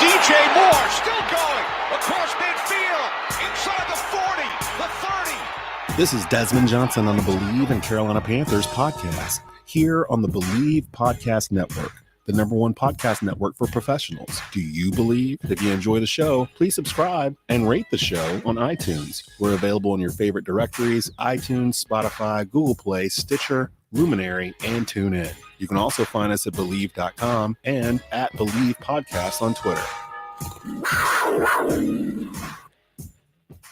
DJ Moore still going across midfield, inside the 40, the 30. This is Desmond Johnson on the Bleav in Carolina Panthers podcast, here on the Bleav Podcast Network, the #1 podcast network for professionals. Do you believe? If you enjoy the show, please subscribe and rate the show on iTunes. We're available in your favorite directories: iTunes, Spotify, Google Play, Stitcher, Luminary, and TuneIn. You can also find us at Bleav.com and at Bleav Podcast on Twitter.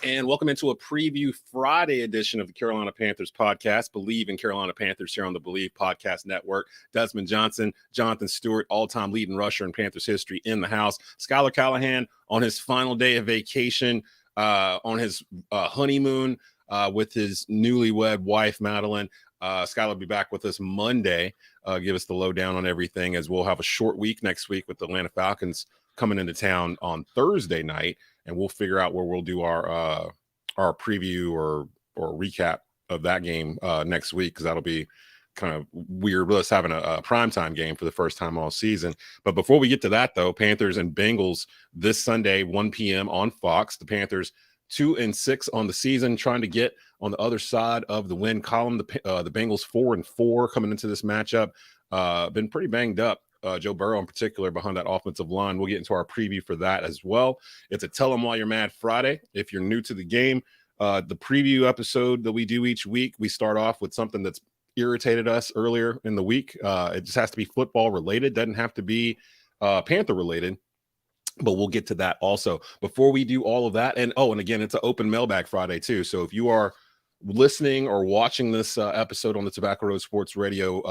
And welcome into a preview Friday edition of the Carolina Panthers podcast, Bleav in Carolina Panthers, here on the Bleav Podcast Network. Desmond Johnson, Jonathan Stewart, all-time leading rusher in Panthers history in the house. Skylar Callahan on his final day of vacation, on his honeymoon with his newlywed wife, Madeline. Skylar will be back with us Monday, give us the lowdown on everything, as we'll have a short week next week with the Atlanta Falcons coming into town on Thursday night, and we'll figure out where we'll do our preview or recap of that game next week, because that'll be kind of weird with us having a primetime game for the first time all season. But before we get to that, though, Panthers and Bengals this Sunday, 1 p.m. on Fox. The Panthers 2-6 on the season, trying to get on the other side of the win column. The Bengals 4-4 coming into this matchup. Been pretty banged up. Joe Burrow in particular behind that offensive line. We'll get into our preview for that as well. It's a Tell 'em While You're Mad Friday. If you're new to the game, the preview episode that we do each week, we start off with something that's irritated us earlier in the week. It just has to be football related. Doesn't have to be Panther related. But we'll get to that also. Before we do all of that, and again, it's an open Mailbag Friday too. So if you are listening or watching this episode on the Tobacco Road Sports Radio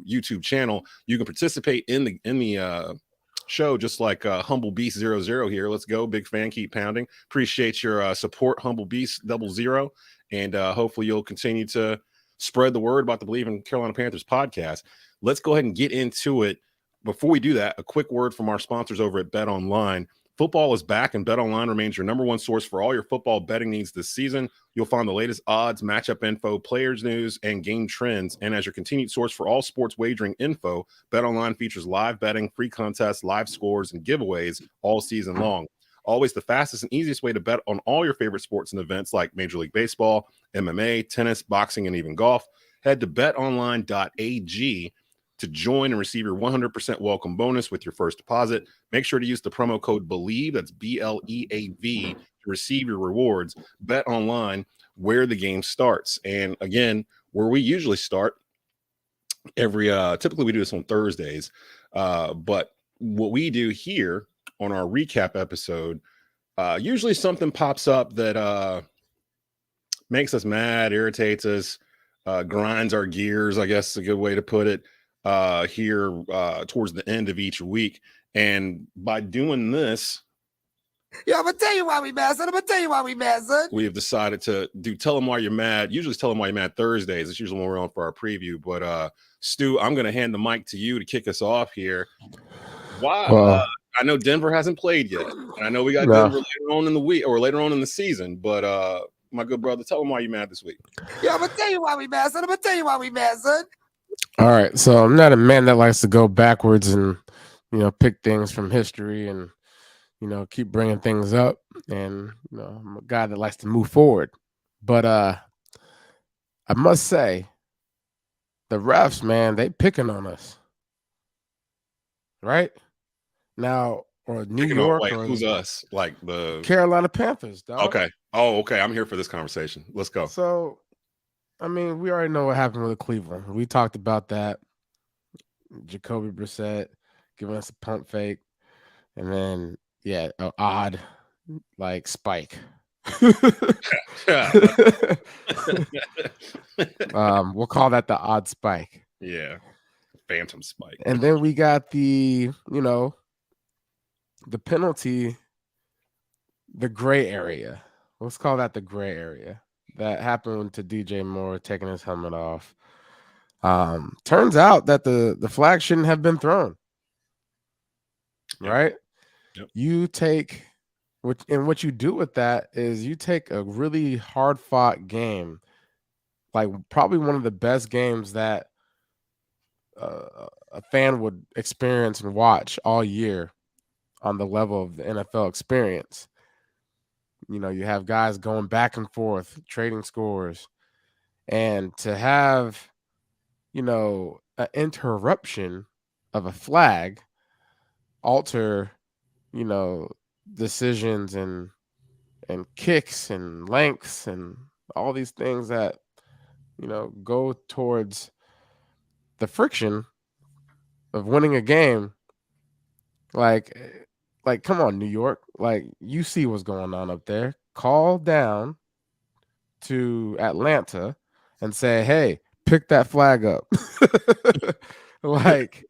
YouTube channel, you can participate in the show, just like Humble Beast 00 here. Let's go, big fan, keep pounding. Appreciate your support, Humble Beast 00, and hopefully you'll continue to spread the word about the Bleav in Carolina Panthers podcast. Let's go ahead and get into it. Before we do that, a quick word from our sponsors over at Bet Online. Football is back, and Bet Online remains your #1 source for all your football betting needs this season. You'll find the latest odds, matchup info, players news, and game trends. And as your continued source for all sports wagering info, Bet Online features live betting, free contests, live scores, and giveaways all season long. Always the fastest and easiest way to bet on all your favorite sports and events like Major League Baseball, MMA, tennis, boxing, and even golf. Head to betonline.ag to join and receive your 100% welcome bonus with your first deposit. Make sure to use the promo code Bleav, that's BLEAV, to receive your rewards. Bet Online, where the game starts. And again, where we usually start typically we do this on Thursdays, but what we do here on our recap episode, usually something pops up that makes us mad, irritates us, grinds our gears, I guess is a good way to put it, here towards the end of each week. And by doing this, I'm gonna tell you why we mad, son. We have decided to do Tell 'em Why You're Mad. Usually it's Tell 'em Why You're Mad Thursdays. It's usually when we're on for our preview. But Stu, I'm going to hand the mic to you to kick us off here. Wow. I know Denver hasn't played yet, and I know we got Denver later on in the week or later on in the season. But my good brother, tell them why you're mad this week. I'm gonna tell you why we mad, son. All right, so I'm not a man that likes to go backwards and pick things from history and keep bringing things up, and I'm a guy that likes to move forward. But I must say, the refs, man, they picking on us, right now, or New Picking York, on, or who's us? Like the Carolina Panthers, dog. Okay. Oh, okay. I'm here for this conversation. Let's go. So, I mean, we already know what happened with Cleveland. We talked about that. Jacoby Brissett giving us a pump fake, and then an odd spike. We'll call that the odd spike. Yeah, phantom spike. And then we got the penalty, the gray area. Let's call that the gray area that happened to DJ Moore taking his helmet off. Turns out that the flag shouldn't have been thrown. Right? Yep. You take what you do with that is you take a really hard fought game, like probably one of the best games that a fan would experience and watch all year on the level of the NFL experience. You know, you have guys going back and forth, trading scores, and to have, you know, an interruption of a flag alter, you know, decisions and kicks and lengths and all these things that, you know, go towards the friction of winning a game. Like, come on, New York. Like, you see what's going on up there. Call down to Atlanta and say, hey, pick that flag up. Like,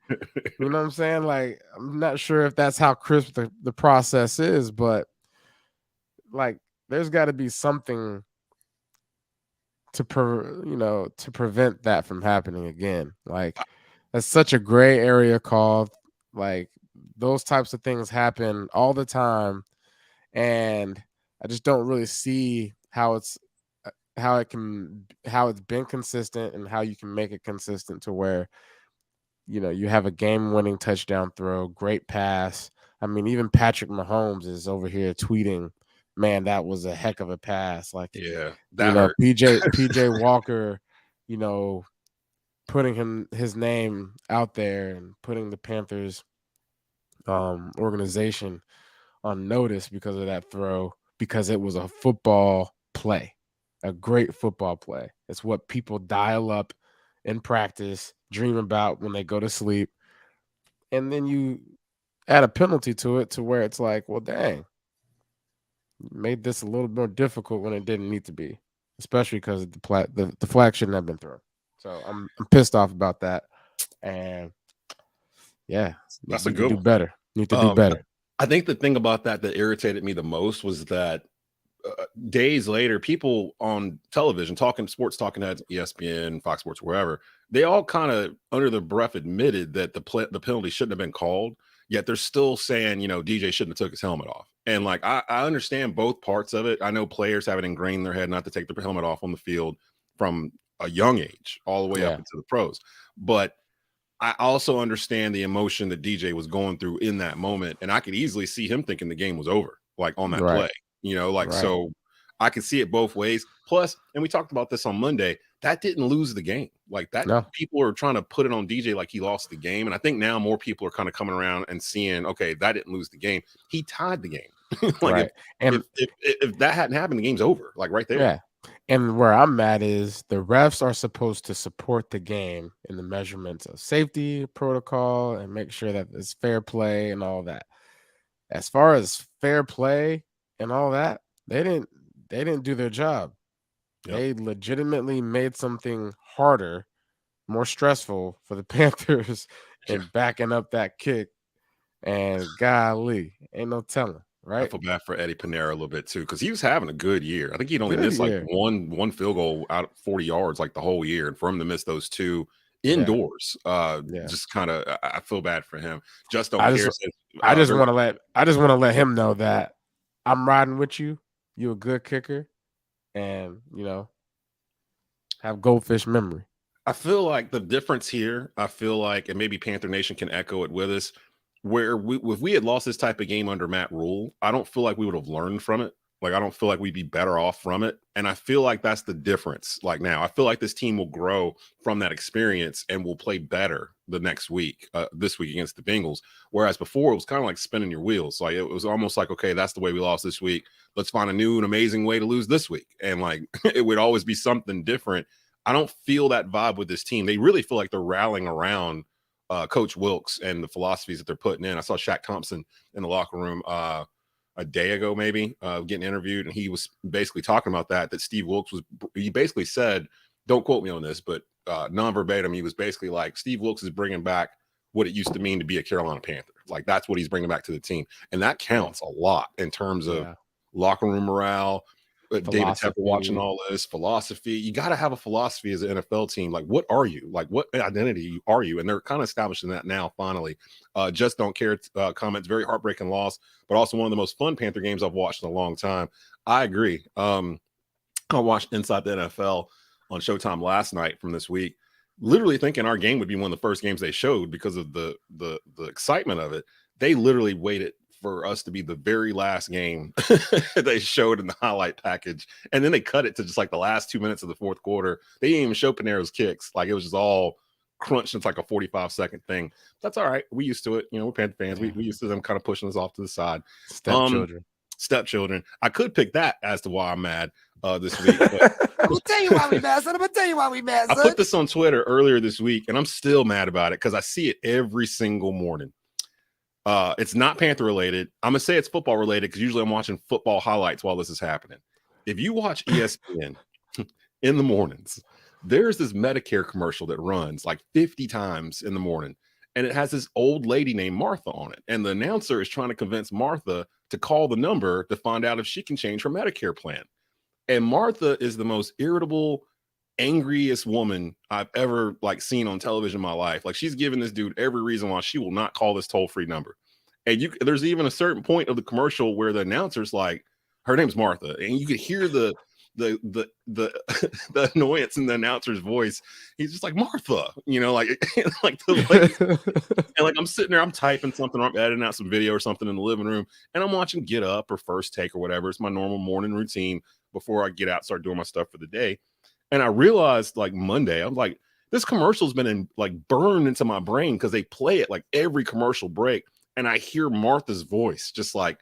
you know what I'm saying? Like, I'm not sure if that's how crisp the process is, but like, there's got to be something to prevent that from happening again. Like, that's such a gray area call. Like, those types of things happen all the time, and I just don't really see how it's been consistent and how you can make it consistent to where, you know, you have a game-winning touchdown throw, great pass. I mean, even Patrick Mahomes is over here tweeting, man, that was a heck of a pass. Like, Yeah, that you know, hurt. PJ Walker, you know, putting his name out there and putting the Panthers organization on notice because of that throw, because it was a football play, a great football play. It's what people dial up in practice, dream about when they go to sleep. And then you add a penalty to it to where it's like, well, dang, made this a little more difficult when it didn't need to be, especially because the flag shouldn't have been thrown. So I'm pissed off about that. And yeah, That's a need to good do one. better. Need to do better. I think the thing about that irritated me the most was that days later, people on television sports talking heads, ESPN, Fox Sports, wherever, they all kind of under their breath admitted that the penalty shouldn't have been called. Yet they're still saying, you know, DJ shouldn't have took his helmet off. And like, I understand both parts of it. I know players have it ingrained in their head not to take their helmet off on the field from a young age all the way up into the pros. But I also understand the emotion that DJ was going through in that moment. And I could easily see him thinking the game was over, like on that play, you know, like, so I could see it both ways. Plus, and we talked about this on Monday, that didn't lose the game. Like that, people are trying to put it on DJ like he lost the game. And I think now more people are kind of coming around and seeing, okay, that didn't lose the game. He tied the game. Like if that hadn't happened, the game's over, like right there. Yeah. And where I'm at is the refs are supposed to support the game in the measurements of safety protocol and make sure that it's fair play and all that. As far as fair play and all that, they didn't do their job. Yep. They legitimately made something harder, more stressful for the Panthers in backing up that kick. And golly, ain't no telling. Right. I feel bad for Eddie Pinero a little bit too, because he was having a good year. I think he'd only missed like one field goal out of 40 yards like the whole year, and for him to miss those two indoors, just kind of, I feel bad for him. Just don't care. I just want to let him know that I'm riding with you. You're a good kicker, and you know, have goldfish memory. I feel like the difference here, and maybe Panther Nation can echo it with us, where if we had lost this type of game under Matt Rule, I don't feel like we would have learned from it. Like, I don't feel like we'd be better off from it. And I feel like that's the difference. Like now, I feel like this team will grow from that experience and will play better the next week, this week against the Bengals. Whereas before, it was kind of like spinning your wheels. Like it was almost like, okay, that's the way we lost this week. Let's find a new and amazing way to lose this week. And like, it would always be something different. I don't feel that vibe with this team. They really feel like they're rallying around Coach Wilkes and the philosophies that they're putting in. I saw Shaq Thompson in the locker room a day ago, maybe getting interviewed, and he was basically talking about that Steve Wilkes he basically said, don't quote me on this, but non-verbatim, he was basically like, Steve Wilkes is bringing back what it used to mean to be a Carolina Panther. Like that's what he's bringing back to the team. And that counts a lot in terms of locker room morale, David Tepper watching all this philosophy. You got to have a philosophy as an NFL team. Like, what are you? Like, what identity are you? And they're kind of establishing that now, finally. Just don't care comments. Very heartbreaking loss, but also one of the most fun Panther games I've watched in a long time. I agree. I watched Inside the NFL on Showtime last night from this week, literally thinking our game would be one of the first games they showed because of the excitement of it. They literally waited for us to be the very last game they showed in the highlight package. And then they cut it to just like the last 2 minutes of the fourth quarter. They didn't even show Panero's kicks. Like it was just all crunched into like a 45-second thing. That's all right. We used to it. You know, we're Panther fans. We used to them kind of pushing us off to the side. Stepchildren. I could pick that as to why I'm mad this week. But I'm gonna tell you why we mad, son. I'm gonna tell you why we mad, son. I put this on Twitter earlier this week, and I'm still mad about it because I see it every single morning. It's not Panther related. I'm gonna say it's football related because usually I'm watching football highlights while this is happening. If you watch ESPN in the mornings, there's this Medicare commercial that runs like 50 times in the morning, and it has this old lady named Martha on it. And the announcer is trying to convince Martha to call the number to find out if she can change her Medicare plan. And Martha is the most irritable, angriest woman I've ever like seen on television in my life. Like she's giving this dude every reason why she will not call this toll-free number. And there's even a certain point of the commercial where the announcer's like, her name's Martha, and you could hear the the annoyance in the announcer's voice. He's just like, Martha, you know, like and like I'm sitting there, I'm typing something, or I'm editing out some video or something in the living room, and I'm watching Get Up or First Take or whatever. It's my normal morning routine before I get out, start doing my stuff for the day. And I realized like Monday, I'm like, this commercial's been burned into my brain because they play it like every commercial break, and I hear Martha's voice just like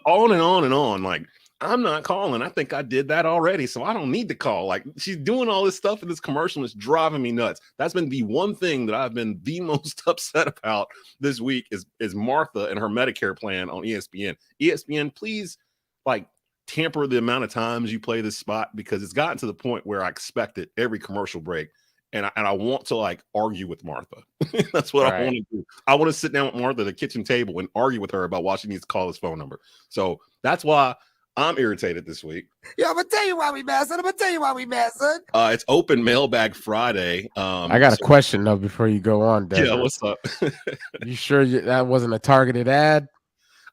on and on and on, like, I'm not calling. I think I did that already, so I don't need to call. Like she's doing all this stuff in this commercial, and it's driving me nuts. That's been the one thing that I've been the most upset about this week is Martha and her Medicare plan on ESPN. ESPN, please, like, tamper the amount of times you play this spot because it's gotten to the point where I expect it every commercial break, and I want to like argue with Martha. That's what I want to do. I want to sit down with Martha at the kitchen table and argue with her about why she needs to call his phone number. So that's why I'm irritated this week. Yeah, I'm gonna tell you why we mad, son. Son. It's open Mailbag Friday. I got a question though before you go on, Desmond. Yeah, what's up? You sure that wasn't a targeted ad?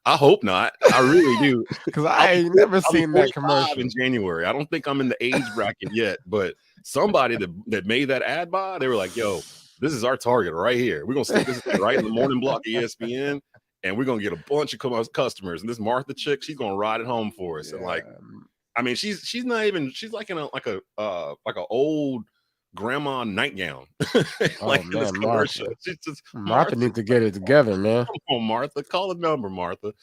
I hope not. I really do. Because I ain't never seen that commercial in January. I don't think I'm in the age bracket yet, but somebody that made that ad buy, they were like, yo, this is our target right here. We're gonna stick this right in the morning block of ESPN. And we're gonna get a bunch of customers. And this Martha chick, she's gonna ride it home for us. Yeah. And like, I mean, she's not even. She's like in like a old grandma nightgown. Like oh, man, Martha. She's just, Martha needs to get it together, man. Come on, Martha, call the number, Martha.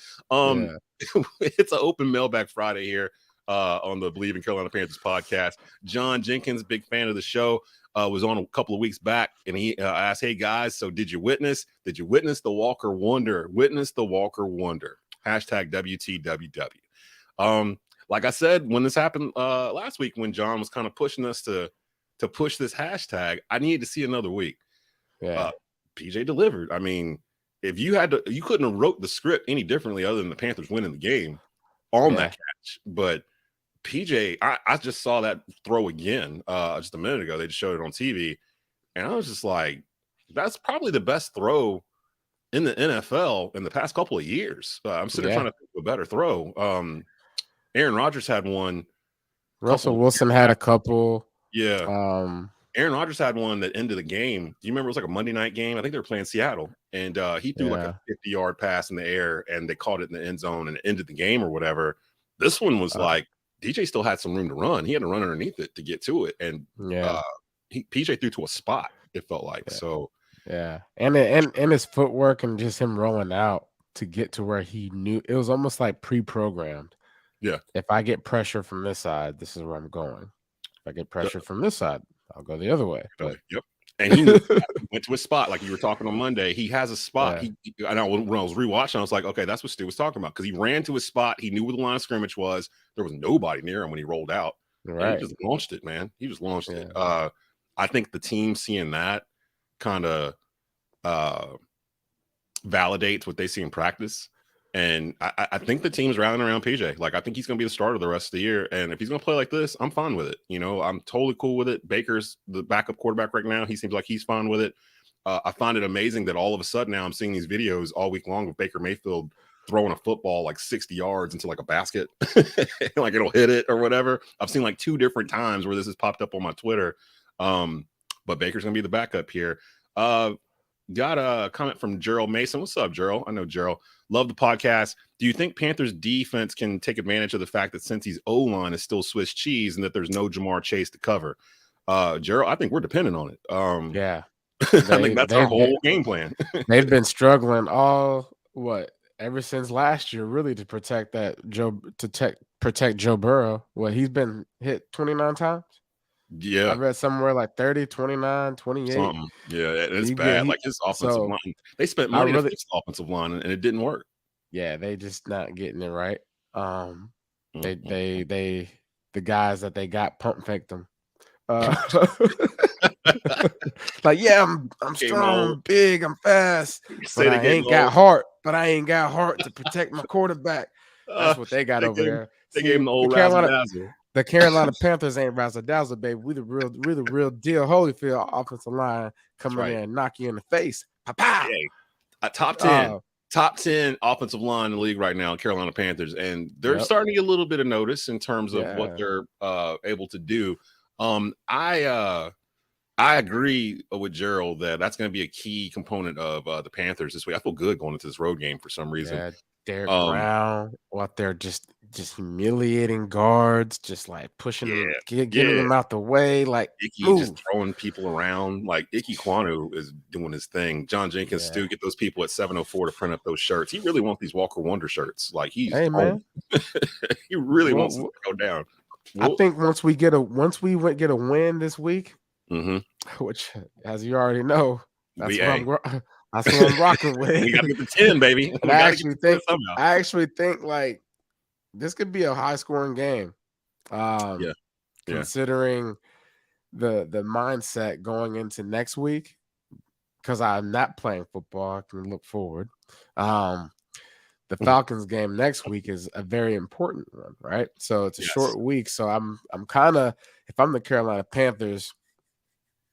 It's an open Mailbag Friday here on the Bleav in Carolina Panthers podcast. John Jenkins, big fan of the show. Was on a couple of weeks back, and he asked, hey guys, so did you witness the Walker Wonder? Witness the Walker Wonder. Hashtag WTWW. Like I said, when this happened last week, when John was kind of pushing us to push this hashtag, I needed to see another week. Yeah. PJ delivered. I mean, if you couldn't have wrote the script any differently other than the Panthers winning the game on that catch. But PJ, I just saw that throw again just a minute ago. They just showed it on TV, and I was just like, that's probably the best throw in the NFL in the past couple of years. I'm sitting there trying to think of a better throw. Aaron Rodgers had one. Russell Wilson had a couple. Yeah. Aaron Rodgers had one that ended the game. Do you remember it was like a Monday night game? I think they were playing Seattle, and he threw like a 50-yard pass in the air, and they caught it in the end zone and it ended the game or whatever. This one was like, DJ still had some room to run. He had to run underneath it to get to it, and PJ threw to a spot. It felt like so. Yeah, and his footwork and just him rolling out to get to where he knew it was almost like pre-programmed. Yeah, if I get pressure from this side, this is where I'm going. If I get pressure from this side, I'll go the other way. But and he went to a spot like you were talking on Monday. He has a spot. I know when I was rewatching, I was like, okay, that's what Stu was talking about because he ran to his spot. He knew where the line of scrimmage was. There was nobody near him when he rolled out. Right, he just launched it, man. He just launched it. I think the team seeing that kind of validates what they see in practice. And I think the team's rallying around PJ. Like, I think he's going to be the starter the rest of the year. And if he's going to play like this, I'm fine with it. You know, I'm totally cool with it. Baker's the backup quarterback right now. He seems like he's fine with it. I find it amazing that all of a sudden now I'm seeing these videos all week long of Baker Mayfield throwing a football like 60 yards into like a basket. Like it'll hit it or whatever. I've seen like 2 different times where this has popped up on my Twitter. But Baker's going to be the backup here. Got a comment from Gerald Mason. What's up, Gerald? I know Gerald. Love the podcast. Do you think Panthers defense can take advantage of the fact that since he's O-line is still Swiss cheese and that there's no Jamar Chase to cover? Gerald, I think we're dependent on it. Yeah. I think that's our whole game plan. They've been struggling ever since last year, really, to protect protect Joe Burrow. He's been hit 29 times. Yeah. I read somewhere like 30, 29, 28. Something. Yeah, it's bad. Like his offensive line. They spent money to fix the offensive line and it didn't work. Yeah, they just not getting it right. The guys that they got pump faked them. Like, yeah, I'm strong, I'm big, I'm fast, but I ain't got heart. But I ain't got heart to protect my quarterback. That's what they got over there. They gave him the old razzle-dazzle. The Carolina Panthers ain't razzle-dazzle, baby. We the real deal. Holyfield offensive line coming in and knock you in the face. Pa-pow! Yeah. Top 10 offensive line in the league right now, Carolina Panthers, and they're starting to get a little bit of notice in terms of what they're able to do. I agree with Gerald that that's going to be a key component of the Panthers this week. I feel good going into this road game for some reason. Yeah, Derek Brown out there just humiliating guards, just like pushing them, getting them out the way. Like Icky just throwing people around. Like Icky Kwanu is doing his thing. John Jenkins, Stu, get those people at 704 to print up those shirts. He really wants these Walker Wonder shirts. Like he really wants them to go down. I think once we get a win this week, which, as you already know, that's what I'm rocking with. We got to get the 10, baby. I actually think like this could be a high scoring game. Considering the mindset going into next week, because I'm not playing football, I can look forward. The Falcons game next week is a very important one, right? So it's a short week. So I'm kind of, if I'm the Carolina Panthers,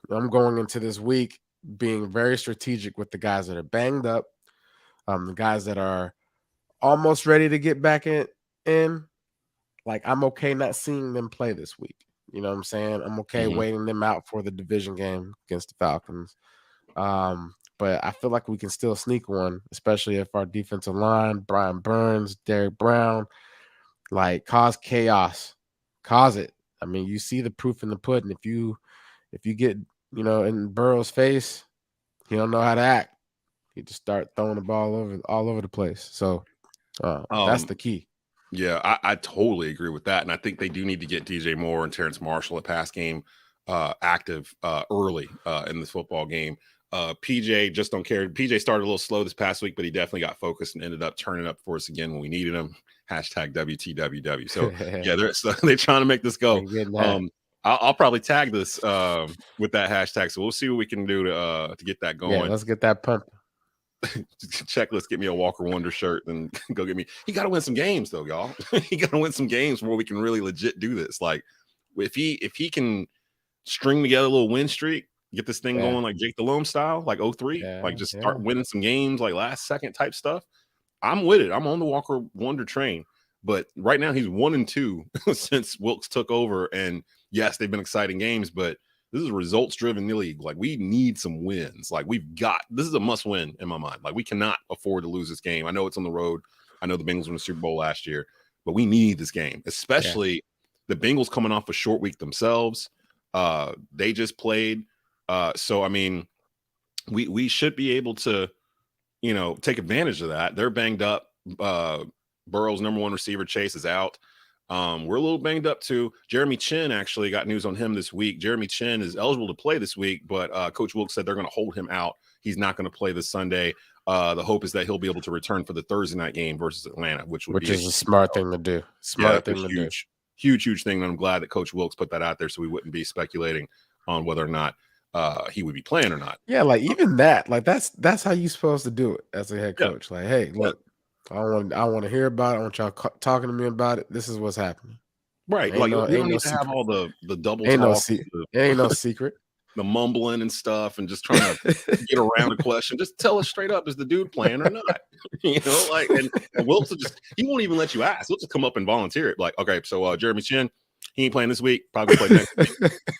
I'm going into this week being very strategic with the guys that are banged up, the guys that are almost ready to get back in. Like, I'm okay not seeing them play this week. You know what I'm saying? I'm okay waiting them out for the division game against the Falcons. But I feel like we can still sneak one, especially if our defensive line, Brian Burns, Derek Brown, like cause chaos, cause it. I mean, you see the proof in the pudding. If you get, in Burrow's face, he don't know how to act. He just start throwing the ball all over the place. So that's the key. Yeah, I totally agree with that. And I think they do need to get DJ Moore and Terrence Marshall at pass game active early in this football game. PJ just don't care. PJ started a little slow this past week, but he definitely got focused and ended up turning up for us again when we needed him. Hashtag WTWW. So they're trying to make this go. I'll probably tag this with that hashtag. So we'll see what we can do to get that going. Yeah, let's get that pump. Checklist, get me a Walker Wonder shirt and go get me. He got to win some games though, y'all. He got to win some games where we can really legit do this. Like if he can string together a little win streak, get this thing going like Jake Delhomme style, like 03, like just start winning some games, like last second type stuff. I'm with it. I'm on the Walker Wonder train. But right now he's 1-2 since Wilkes took over. And yes, they've been exciting games, but this is a results-driven league. Like, we need some wins. Like, this is a must-win in my mind. Like, we cannot afford to lose this game. I know it's on the road. I know the Bengals won the Super Bowl last year, but we need this game, especially the Bengals coming off a short week themselves. They just played. So, I mean, we should be able to, take advantage of that. They're banged up. Burrow's number one receiver, Chase, is out. We're a little banged up too. Jeremy Chin actually got news on him this week. Jeremy Chin is eligible to play this week, but Coach Wilkes said they're going to hold him out. He's not going to play this Sunday. The hope is that he'll be able to return for the Thursday night game versus Atlanta, which is a smart thing to do. Huge thing. And I'm glad that Coach Wilkes put that out there so we wouldn't be speculating on whether or not he would be playing or not. Yeah, like even that, like that's how you're supposed to do it as a head coach. Like, hey, look. I want to hear about it. I want y'all talking to me about it. This is what's happening. Right. Like, you don't need to have all the double talk. Ain't no secret. The mumbling and stuff and just trying to get around a question. Just tell us straight up, is the dude playing or not? And Wilkes he won't even let you ask. He'll just come up and volunteer it. Like, okay, so Jeremy Chin, he ain't playing this week. Probably play next week.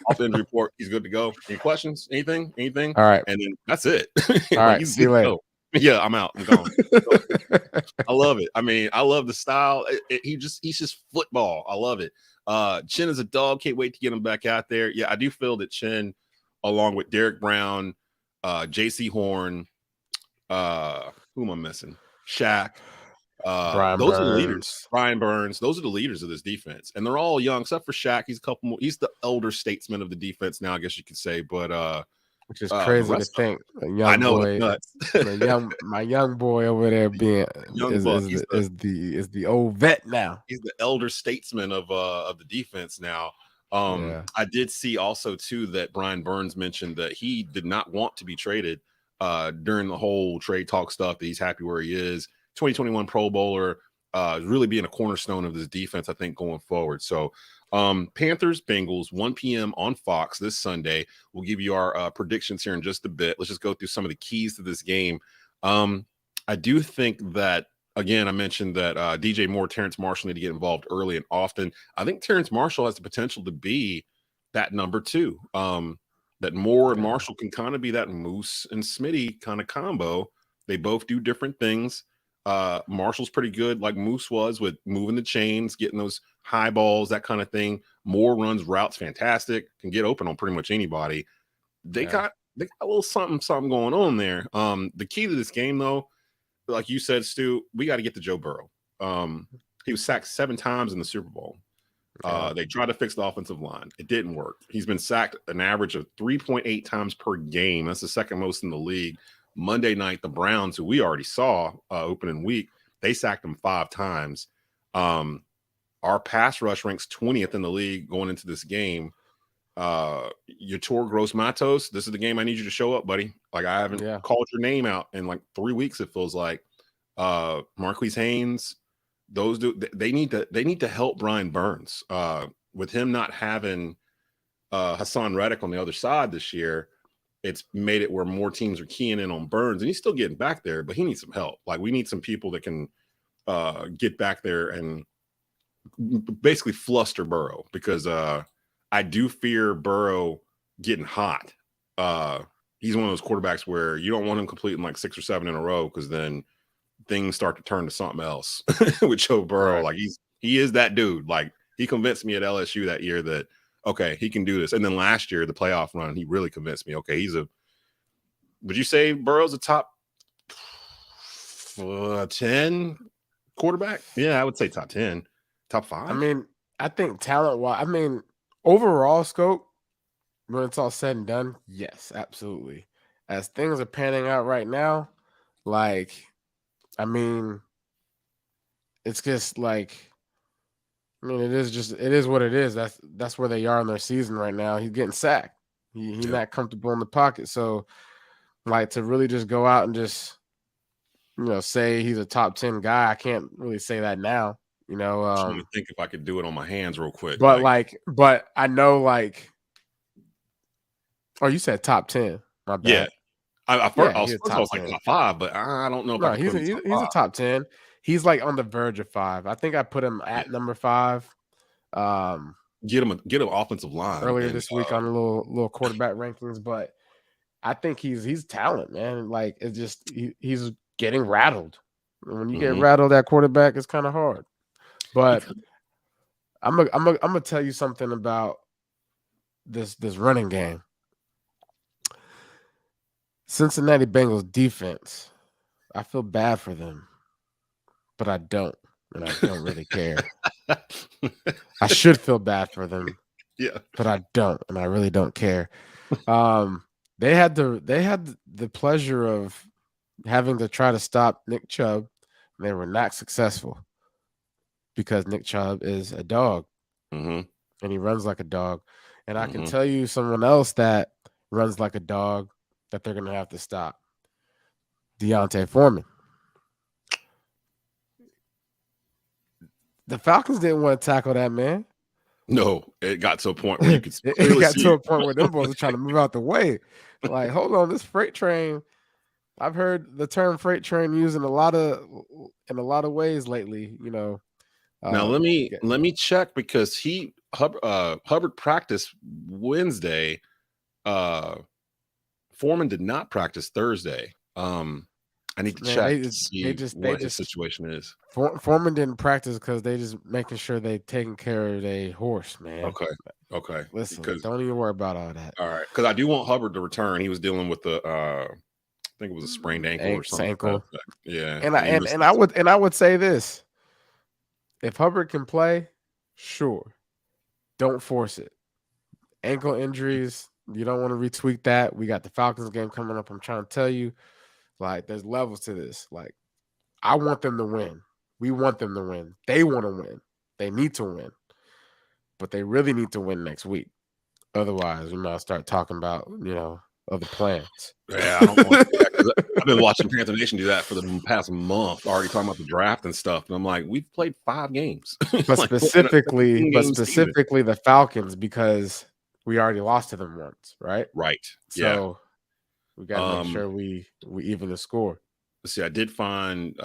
Off the injury report, he's good to go. Any questions? Anything? All right. And then that's it. All right. See you later. Yeah, I'm out. I'm gone. I love it. I mean, I love the style. He's just football. I love it. Chin is a dog. Can't wait to get him back out there. Yeah, I do feel that Chin, along with Derek Brown, J.C. Horn, who am I missing? Shaq. Brian Those are the leaders. Burns. Brian Burns. Those are the leaders of this defense, and they're all young, except for Shaq. He's a couple more. He's the elder statesman of the defense now, I guess you could say. But which is the crazy to rest of think. A them, young I know boy, it's nuts. my young boy over there being Young buck. is the old vet now. He's the elder statesman of the defense now. Yeah. I did see also too that Brian Burns mentioned that he did not want to be traded during the whole trade talk stuff, that he's happy where he is. 2021 Pro Bowler, really being a cornerstone of this defense, I think, going forward. So Panthers, Bengals, 1 p.m. on Fox this Sunday. We'll give you our predictions here in just a bit. Let's just go through some of the keys to this game. I do think that, again, I mentioned that DJ Moore, Terrence Marshall need to get involved early and often. I think Terrence Marshall has the potential to be that number 2. That Moore and Marshall can kind of be that Moose and Smitty kind of combo. They both do different things. Marshall's pretty good, like Moose was, with moving the chains, getting those high balls, that kind of thing. Moore runs routes fantastic, can get open on pretty much anybody. They got a little something going on there. The key to this game, though, like you said, Stu, we got to get to Joe Burrow. He was sacked 7 times in the Super Bowl. They tried to fix the offensive line. It didn't work. He's been sacked an average of 3.8 times per game. That's the second most in the league. Monday night, the Browns, who we already saw opening week, they sacked him 5 times. Our pass rush ranks 20th in the league going into this game. Youre Gross-Matos, this is the game I need you to show up, buddy. Like, I haven't called your name out in like 3 weeks, it feels like. Marquise Haynes, those they need to help Brian Burns. With him not having Hassan Reddick on the other side this year, it's made it where more teams are keying in on Burns, and he's still getting back there, but he needs some help. Like, we need some people that can get back there and basically fluster Burrow, because I do fear Burrow getting hot. He's one of those quarterbacks where you don't want him completing like 6 or 7 in a row, because then things start to turn to something else with Joe Burrow. Right. Like, he is that dude. Like, he convinced me at LSU that year that, okay, he can do this. And then last year, the playoff run, he really convinced me. Okay, would you say Burrow's a top 10 quarterback? Yeah, I would say top 10, top 5. I mean, I think talent-wise, overall scope, when it's all said and done, yes, absolutely. As things are panning out right now, like, it's just like, it is what it is. That's where they are in their season right now. He's getting sacked. He's not comfortable in the pocket. So, like, to really just go out and just, say he's a top 10 guy, I can't really say that now. I'm trying to think if I could do it on my hands real quick. But but I know, like, oh, you said top 10. My bad. Yeah. I was like top 5, but I don't know if he's a top 10. He's like on the verge of 5. I think I put him at number 5. Get him offensive line earlier this week on a little quarterback rankings, but I think he's talent, man. Like, it's just he's getting rattled. When you get rattled at quarterback, it's kind of hard. But I'm gonna tell you something about this running game. Cincinnati Bengals defense, I feel bad for them, but I don't, and I don't really care. I should feel bad for them, but I don't, and I really don't care. They had the pleasure of having to try to stop Nick Chubb, and they were not successful because Nick Chubb is a dog, and he runs like a dog. And I can tell you someone else that runs like a dog that they're going to have to stop. Deontay Foreman. The Falcons didn't want to tackle that man. No, it got to a point where you could it got to a point where them boys are trying to move out the way. Like, hold on, this freight train. I've heard the term freight train used in a lot of ways lately, Now let me check, because Hubbard practiced Wednesday. Foreman did not practice Thursday. I need to Man, check to see they what his just situation is. Foreman didn't practice because they just making sure they taking care of their horse, man. Okay. Listen, Because don't even worry about all that. all right, because I do want Hubbard to return. He was dealing with the I think it was a sprained ankle or something. Ankle. Yeah, And he missed I would say this: if Hubbard can play, sure, don't force it. Ankle injuries, you don't want to retweak that. We got the Falcons game coming up. I'm trying to tell you, like, there's levels to this. Like, I want them to win. We want them to win. They want to win. They need to win, but they really need to win next week. Otherwise, we might start talking about other plans. Yeah, I don't want to do that 'cause I've been watching Panther Nation do that for the past month, already talking about the draft and stuff. And I'm like, we've played 5 games. But Like, specifically season. the Falcons, because we already lost to them once, right? Right. So we got to make Um, sure we even the score. Let's see, I did find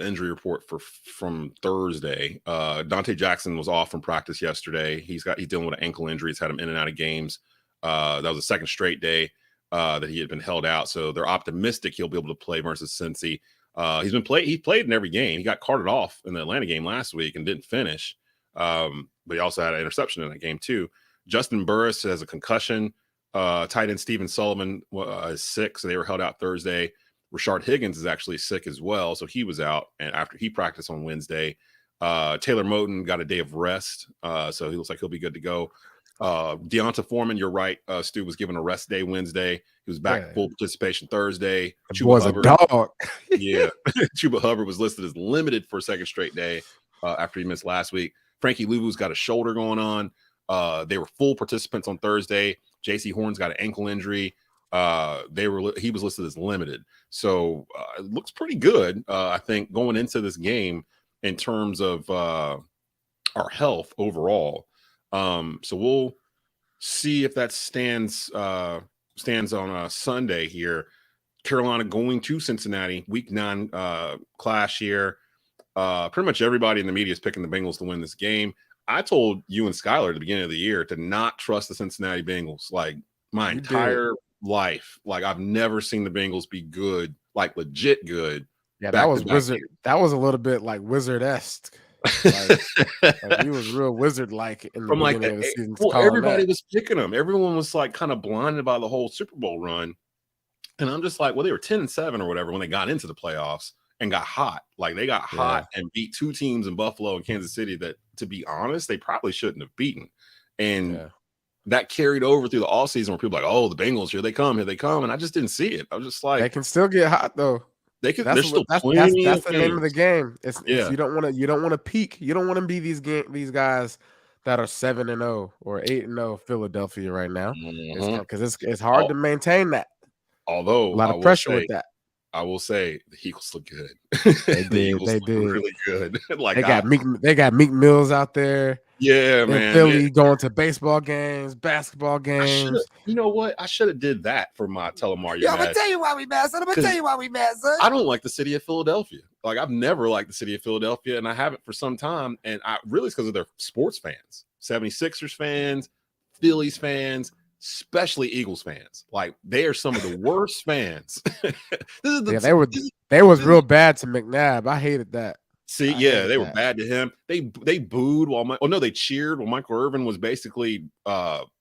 injury report from Thursday. Dante Jackson was off from practice yesterday. He's dealing with an ankle injury. He's had him in and out of games. That was the second straight day that he had been held out. So they're optimistic he'll be able to play versus Cincy. He played in every game. He got carted off in the Atlanta game last week and didn't finish. But he also had an interception in that game too. Justin Burris has a concussion. Tight end Steven Sullivan is sick, so they were held out Thursday. Rashard Higgins is actually sick as well, so he was out. And after he practiced on Wednesday, Taylor Moton got a day of rest, so he looks like he'll be good to go. Deonta Foreman, you're right. Stu was given a rest day Wednesday. He was back full participation Thursday. The boy's a dog. Yeah, Chuba Hubbard was listed as limited for a second straight day after he missed last week. Frankie Luvu's got a shoulder going on. They were full participants on Thursday. J.C. Horn's got an ankle injury. He was listed as limited. So it looks pretty good, I think, going into this game in terms of our health overall. So we'll see if that stands on a Sunday here. Carolina going to Cincinnati, week 9 clash here. Pretty much everybody in the media is picking the Bengals to win this game. I told you and Skylar at the beginning of the year to not trust the Cincinnati Bengals. Like my entire life, like I've never seen the Bengals be good, like legit good. Yeah, that was wizard. That was a little bit like wizard-esque. Like he was real wizard-like in the beginning of the season. Well, everybody was picking them. Everyone was like kind of blinded by the whole Super Bowl run, and I'm just like, well, they were 10-7 or whatever when they got into the playoffs and got hot. Like they got hot and beat 2 teams in Buffalo and Kansas City that, to be honest, they probably shouldn't have beaten. And that carried over through the offseason where people were like, oh, the Bengals, here they come. And I just didn't see it. I was just like, they can still get hot though. They could. That's the name of the game. It's you don't want to peak. You don't want to be these guys that are 7-0 or 8-0 Philadelphia right now, because it's hard to maintain that. Although a lot of pressure with that. I will say the Eagles look good. They did. They did really good. Like they got Meek Mills out there. Yeah, man. Philly going to baseball games, basketball games. You know what? I should have did that for my Telemar. Yeah, I'm gonna tell you why we mad, son. I don't like the city of Philadelphia. Like I've never liked the city of Philadelphia, and I haven't for some time. And it's because of their sports fans, 76ers fans, Phillies fans, especially Eagles fans. Like they are some of the worst fans. They was real bad to McNabb. I hated that. See, they were bad to him. They booed they cheered while Michael Irvin was basically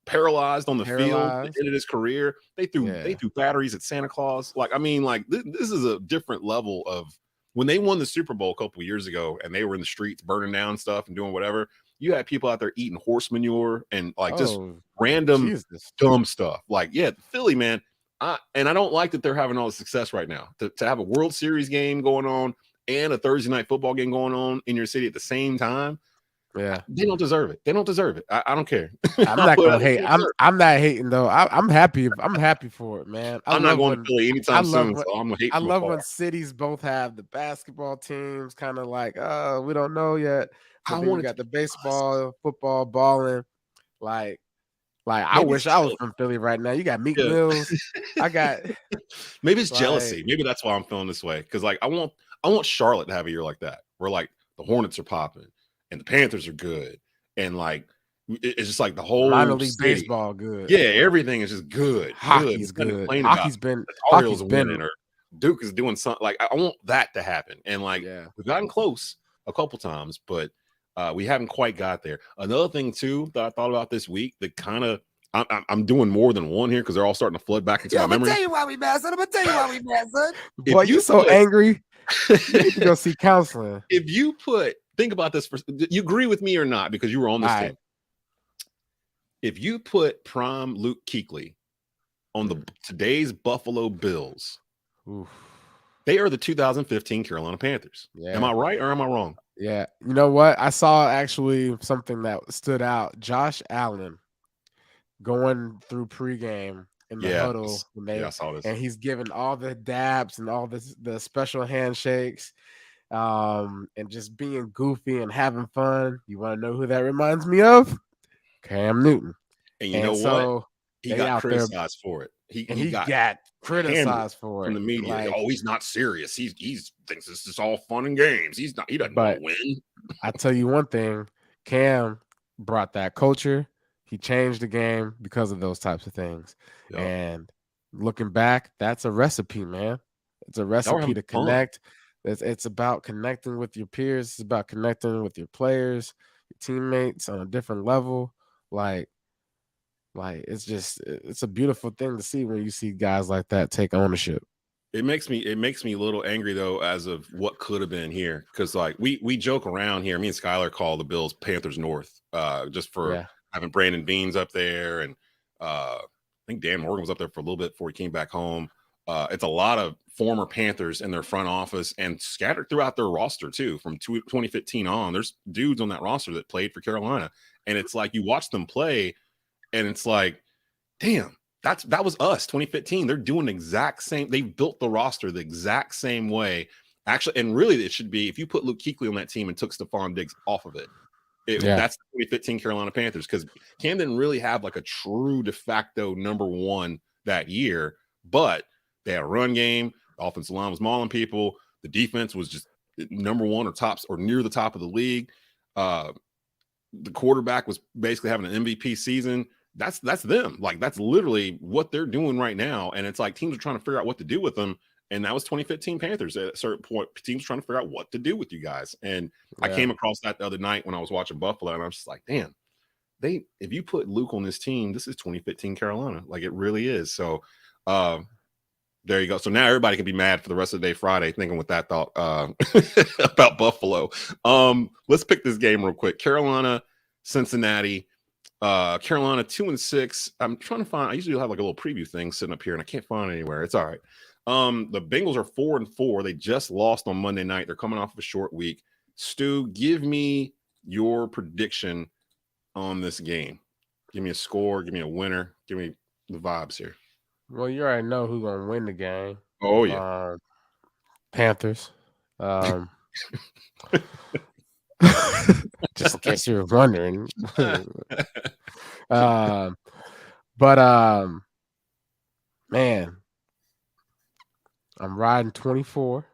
paralyzed on the field at the end of his career. They threw batteries at Santa Claus. Like, I mean, like this is a different level of when they won the Super Bowl a couple of years ago and they were in the streets burning down stuff and doing whatever. You had people out there eating horse manure and like just random dumb stuff. Like, Philly, man. I don't like that they're having all the success right now. To have a World Series game going on and a Thursday night football game going on in your city at the same time. Yeah, they don't deserve it. They don't deserve it. I don't care. I'm not gonna hate. I'm not hating though. I'm happy. I'm happy for it, man. I'm not going to Philly anytime soon. So I'm gonna hate. I love when cities both have the basketball teams, kind of like, we don't know yet. We got the baseball, football, balling. Like I wish I was from Philly right now. You got Meek Mills. I got. Maybe it's jealousy. Maybe that's why I'm feeling this way. Because like I want Charlotte to have a year like that, where like the Hornets are popping and the Panthers are good, and like it's just like the whole minor league baseball good. Yeah, everything is just good. Hockey's good. Hockey's been Duke is doing something. Like, I want that to happen. And like, we've gotten close a couple times, but we haven't quite got there. Another thing too that I thought about this week that kind of I'm doing more than one here because they're all starting to flood back into my memory. I'm gonna tell you why we mad, son. Boy, you so angry. You need to go see counseling. If you think about this, you agree with me or not, because you were on this team. If you put prime Luke Kuechly on today's Buffalo Bills, they are the 2015 Carolina Panthers. Yeah. Am I right or am I wrong? Yeah. You know what? I saw actually something that stood out. Josh Allen going through pregame in the huddle. I saw this. And he's giving all the dabs and all the special handshakes and just being goofy and having fun. You want to know who that reminds me of? Cam Newton. And you know what? He got criticized for it. He got criticized for it from the media. Like, he's not serious. He thinks this is all fun and games. He doesn't want to win. I tell you one thing, Cam brought that culture. He changed the game because of those types of things. Yep. And looking back, that's a recipe, man. It's a recipe to connect. It's about connecting with your peers. It's about connecting with your players, your teammates on a different level. Like it's a beautiful thing to see when you see guys like that take ownership. It makes me a little angry though, as of what could have been here, because like we joke around here. Me and Skylar call the Bills Panthers North, just for having Brandon Beans up there, and I think Dan Morgan was up there for a little bit before he came back home. It's a lot of former Panthers in their front office and scattered throughout their roster too, from 2015 on. There's dudes on that roster that played for Carolina, and it's like you watch them play. And it's like, damn, that was us, 2015. They're doing the exact same. They built the roster the exact same way. Actually, and really, it should be if you put Luke Kuechly on that team and took Stephon Diggs off of it. That's the 2015 Carolina Panthers, because Cam didn't really have like a true de facto number one that year, but they had a run game. The offensive line was mauling people. The defense was just number one or tops or near the top of the league. The quarterback was basically having an MVP season. That's them. Like, that's literally what they're doing right now. And it's like teams are trying to figure out what to do with them. And that was 2015 Panthers. At a certain point, teams trying to figure out what to do with you guys. And I came across that the other night when I was watching Buffalo, and I was just like, damn, if you put Luke on this team, this is 2015 Carolina. Like, it really is. So there you go. So now everybody can be mad for the rest of the day Friday thinking with that thought about Buffalo. Let's pick this game real quick. Carolina, Cincinnati. Carolina 2-6. I'm trying to find. I usually have like a little preview thing sitting up here, and I can't find it anywhere. It's all right. The Bengals are 4-4. They just lost on Monday night. They're coming off of a short week. Stu, give me your prediction on this game. Give me a score. Give me a winner. Give me the vibes here. Well, you already know who's gonna win the game. Oh yeah, Panthers. Just in case you were wondering. Man, I'm riding 24.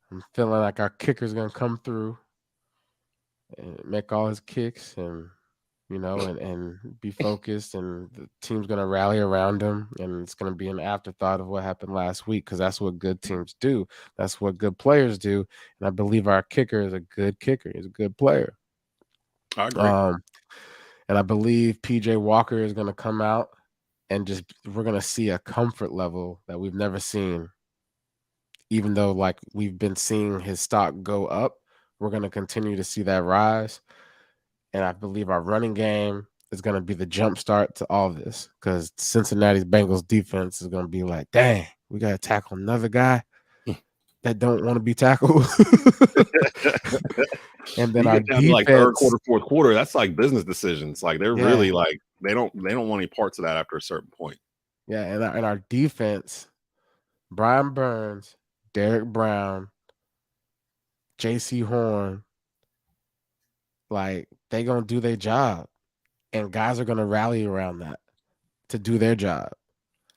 I'm feeling like our kicker's gonna come through and make all his kicks, and and be focused, and the team's gonna rally around him, and it's gonna be an afterthought of what happened last week, because that's what good teams do. That's what good players do, and I believe our kicker is a good kicker. He's a good player. I agree. And I believe PJ Walker is gonna come out, and we're gonna see a comfort level that we've never seen. Even though like we've been seeing his stock go up, we're gonna continue to see that rise. And I believe our running game is going to be the jump start to all this, because Cincinnati's Bengals defense is going to be like, dang, we got to tackle another guy that don't want to be tackled. And then our defense, like third quarter, fourth quarter, that's like business decisions. Like they're really like they don't want any parts of that after a certain point. Yeah, and our defense, Brian Burns, Derek Brown, J.C. Horn, like they gonna do their job, and guys are gonna rally around that to do their job.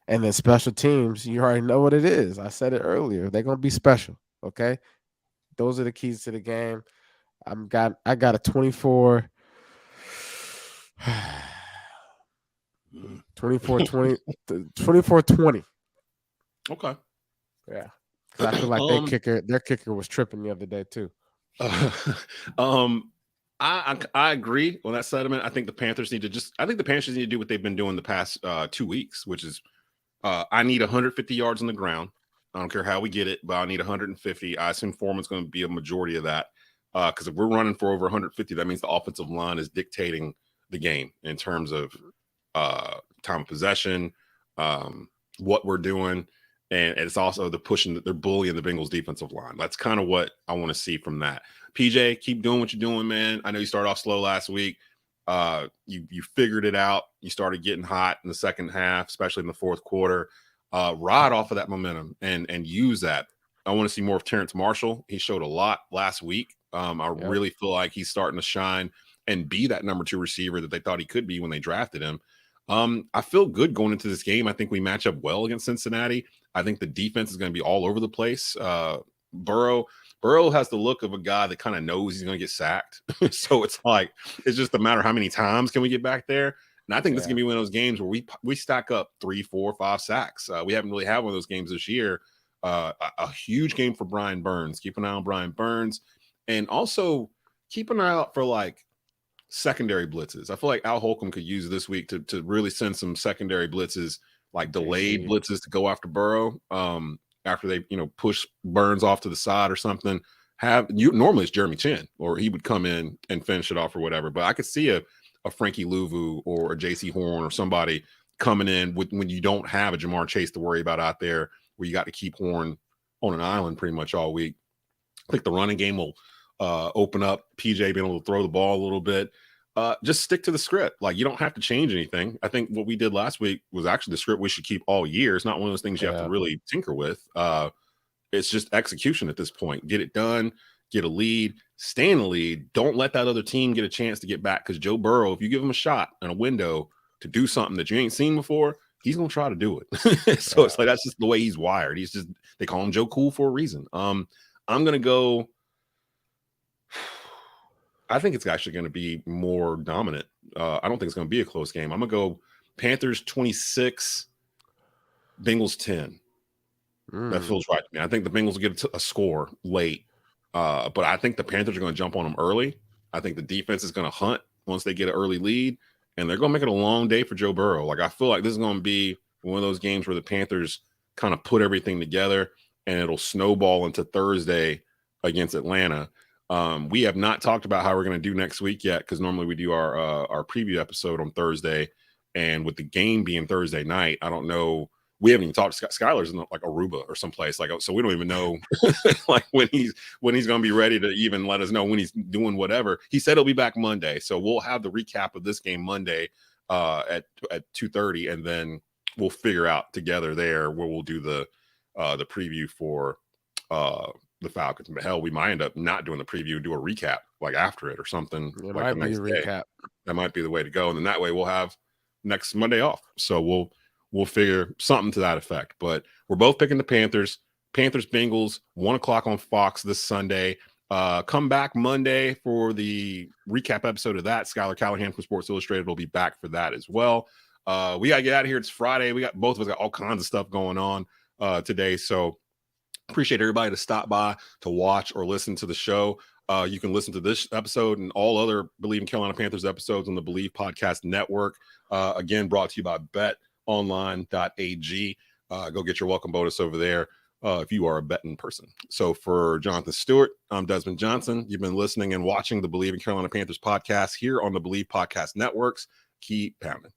And then special teams, you already know what it is. I said it earlier. They're gonna be special. Okay, those are the keys to the game. I got a 24. 24-20. 24-20. Okay. Yeah, because I feel like their kicker was tripping the other day too. Um, I agree on that sentiment. I think the Panthers need to do what they've been doing the past 2 weeks, which is I need 150 yards on the ground. I don't care how we get it, but I need 150. I assume Foreman's going to be a majority of that because if we're running for over 150, that means the offensive line is dictating the game in terms of time of possession, what we're doing, and it's also the pushing that they're bullying the Bengals defensive line. That's kind of what I want to see from that. PJ, keep doing what you're doing, man. I know you started off slow last week. You figured it out. You started getting hot in the second half, especially in the fourth quarter. Ride off of that momentum and use that. I want to see more of Terrence Marshall. He showed a lot last week. I really feel like he's starting to shine and be that number 2 receiver that they thought he could be when they drafted him. I feel good going into this game. I think we match up well against Cincinnati. I think the defense is going to be all over the place. Burrow has the look of a guy that kind of knows he's going to get sacked. So it's like, it's just a matter of how many times can we get back there. And I think this is going to be one of those games where we stack up 3, 4, 5 sacks. We haven't really had one of those games this year. A huge game for Brian Burns. Keep an eye on Brian Burns. And also keep an eye out for like secondary blitzes. I feel like Al Holcomb could use this week to really send some secondary blitzes, like delayed blitzes to go after Burrow. After they, push Burns off to the side or something. Normally it's Jeremy Chin, or he would come in and finish it off or whatever. But I could see a Frankie Louvu or a JC Horn or somebody coming in when you don't have a Jamar Chase to worry about out there, where you got to keep Horn on an island pretty much all week. I think the running game will open up. PJ being able to throw the ball a little bit. Just stick to the script. Like, you don't have to change anything. I think what we did last week was actually the script we should keep all year. It's not one of those things you have to really tinker with. It's just execution at this point. Get it done, get a lead, stay in the lead. Don't let that other team get a chance to get back, because Joe Burrow, if you give him a shot and a window to do something that you ain't seen before, he's going to try to do it. So it's like, that's just the way he's wired. They call him Joe Cool for a reason. I'm going to go. I think it's actually going to be more dominant. I don't think it's going to be a close game. I'm going to go Panthers 26, Bengals 10. That feels right to me. I think the Bengals will get a score late, but I think the Panthers are going to jump on them early. I think the defense is going to hunt once they get an early lead, and they're going to make it a long day for Joe Burrow. Like, I feel like this is going to be one of those games where the Panthers kind of put everything together, and it'll snowball into Thursday against Atlanta. We have not talked about how we're going to do next week yet, because normally we do our preview episode on Thursday, and with the game being Thursday night, I don't know. We haven't even talked to Skylar's in like Aruba or someplace, so we don't even know like when he's going to be ready to even let us know when he's doing whatever. He said he'll be back Monday, so we'll have the recap of this game Monday at 2:30, and then we'll figure out together there where we'll do the preview for the Falcons. But hell, we might end up not doing the preview, do a recap like after it or something. It like might be a recap. That might be the way to go, and then that way we'll have next Monday off. So we'll figure something to that effect. But we're both picking the Panthers. Panthers Bengals 1:00 on Fox this Sunday. Come back Monday for the recap episode of that. Skylar Callahan from Sports Illustrated will be back for that as well. We gotta get out of here. It's Friday. Both of us got all kinds of stuff going on today. So appreciate everybody to stop by to watch or listen to the show. You can listen to this episode and all other Bleav in Carolina Panthers episodes on the Bleav Podcast Network. Again, brought to you by betonline.ag. Go get your welcome bonus over there if you are a betting person. So for Jonathan Stewart, I'm Desmond Johnson. You've been listening and watching the Bleav in Carolina Panthers podcast here on the Bleav Podcast Networks. Keep pounding.